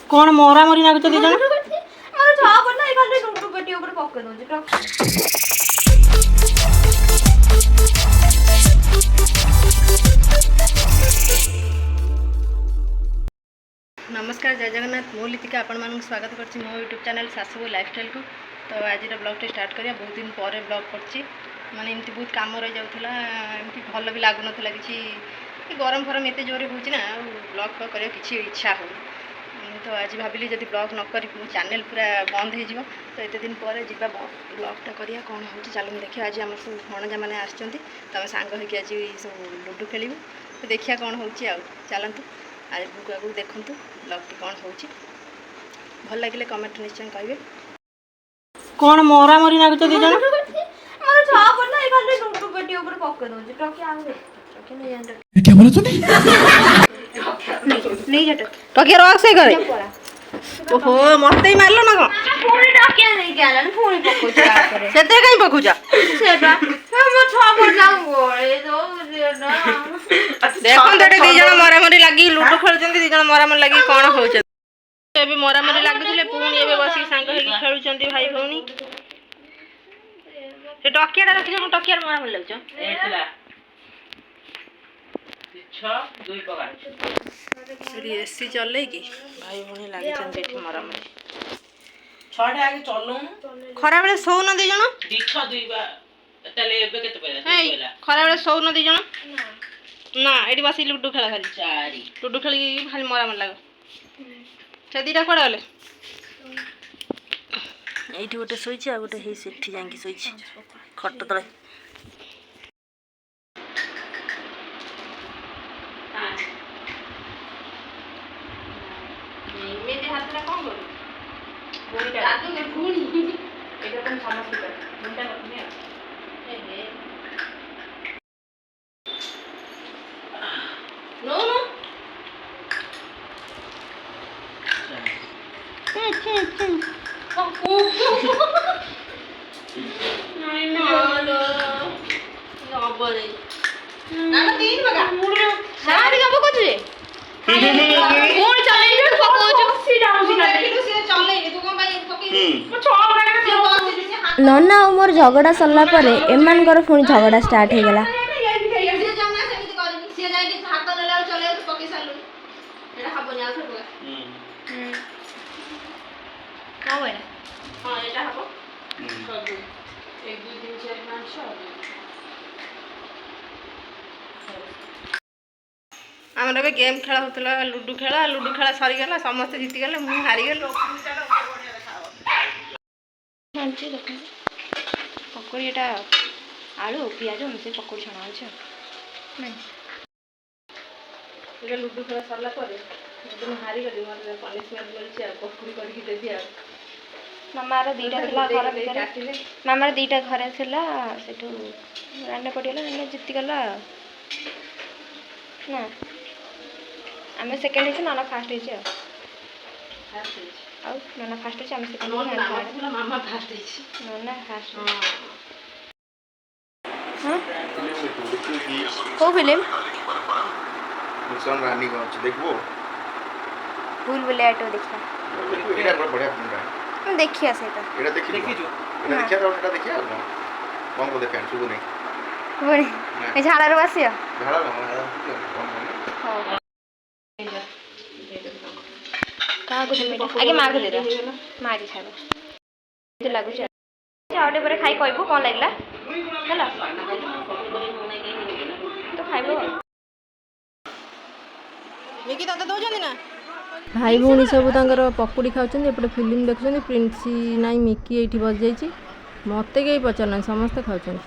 कौन मोरा मोरी नागुच दी जण मारो छा पर ना खाली लुडु पेटी ऊपर पक्के दोजे नमस्कार जय जगन्नाथ मो लितिका आपण मानक स्वागत करछि मो यूट्यूब चैनल सासु लाइफस्टाइल को। तो आज ब्लॉग टे स्टार्ट करिया बहुत दिन पर ब्लॉग करछि माने एमती बहुत काम रही जाउथला एमती भल भी लागु नथला किछि गरम फरम एते जोरे होछि ना ब्लॉग तो करिया किछि इच्छा हो। तो आज भाविली जदि ब्लॉग न करी चैनल पूरा बंद हो जिवो तो एते दिन पर जिबा ब्लॉगटा करिया कोन होछि चालू देखिया। आज हमर सब भणजा माने आछचंती तमे सांग होकि आज सब लूडो खेलिबो तो देखिया कोन होछि आ चलंतु आज आगु देखंतु ब्लॉगटी कोन होछि भल लागिले कमेंट निश्चय कहिबे। कोन मोरा मोरी नागुच दी जण मारो छा पर ना खाली लुडु पेटी ऊपर पक्के दोजे टके आउ टके नहीं जान ये क्या बोला तूने? नहीं जट टके रख से करे ओहो मते ही मारलो ना को पूरी टके नहीं गेला पूरी पक्को जा करे सेते काई पकुजा सेटा हम छा पर ना गोळे दो ना देखन तटे दी जण मोरा मोरी लागी लूडो खेलचंती दी जण मोरा मोरी लागी कोन होछ एबे मोरा मोरी लागुथिले पुणी एबे बसी सांग हेकी खेलुचंती भाई भौणी से टकियाडा रखि जण टकियार मोरा मोरी लागछ एतला 6 2 पगार श्री एसी चले की भाई भौणी लागि चंती एठी मोरा मोरी 6 टा आगे चलू खरा बेले सौ न दी जण दिछ 2 बा तले एबे केते पहिला खरा बेले सौ न दी जण ना एडी बसी लुडो खेला खाली चारी लुडो खेली खाली मोरा मोरी लाग से दीटा कोडा गले एठी गोटे सोइछि आ गोटे हे सेठी जांकी सोइछि खट तळे मेदे हातला कोन करू बोईटा दादू ने गुणी एटा कोन समस्या कर मुंडा रखने ए हे नो नो नहीं मालो नबरे नाना तीन बगा सारी कब कोचे कोण चले रे पकोचो सीडाउसी ना देखिलु से चले तू कोन भाई पकी मो छ बगा नन्ना और मोर झगड़ा सरला परे एमानकर पुणी झगड़ा स्टार्ट हो गला आमर ए गेम खेला होता लुडो खेला सरी गला समस्त जीति गले मु हारी गलो पकोड़ी एटा आलू पियाज मिसे पकोड़ी छना अछि नहीं लुडो खेला सरला परे मु हारी गली मोर पनिशमेंट मिलछि आ पकोड़ी करके देबी आ मामार दीटा थिला घर भितर मामार दीटा घर थिला सेठू रान्ना पडिला रान्ना जित्ति गला ना आमे सेकंड हिच नाना फास्ट हिच आ नाना फास्ट हिच आमे सेकंड हिच मामा फास्ट हिच नाना फास्ट हां को फिल्म मुसन रानी को अछि देखबो भूल भुलैया देखा एटा बढ़िया फिल्म है हम देखिया सेटा एटा देखि जो एटा देखिया तो एटा देखिया कौन को देखै सुबु नहीं बड़ी ए झाड़ा रे बसिया झाड़ा हां का को दे आगे मार को दे मार के खाबो जे लागु छै आउटे परे खाई कहबो कोन लागला हला तो खाइबो मिकी दादा दो जनी ना भाई भौणी सब तांकर पकुड़ी खाउछन एपटे फिल्म देखुछन प्रिंसी नाई मिकी एठी बस जाईची मते के पचारना समस्त खाउछन।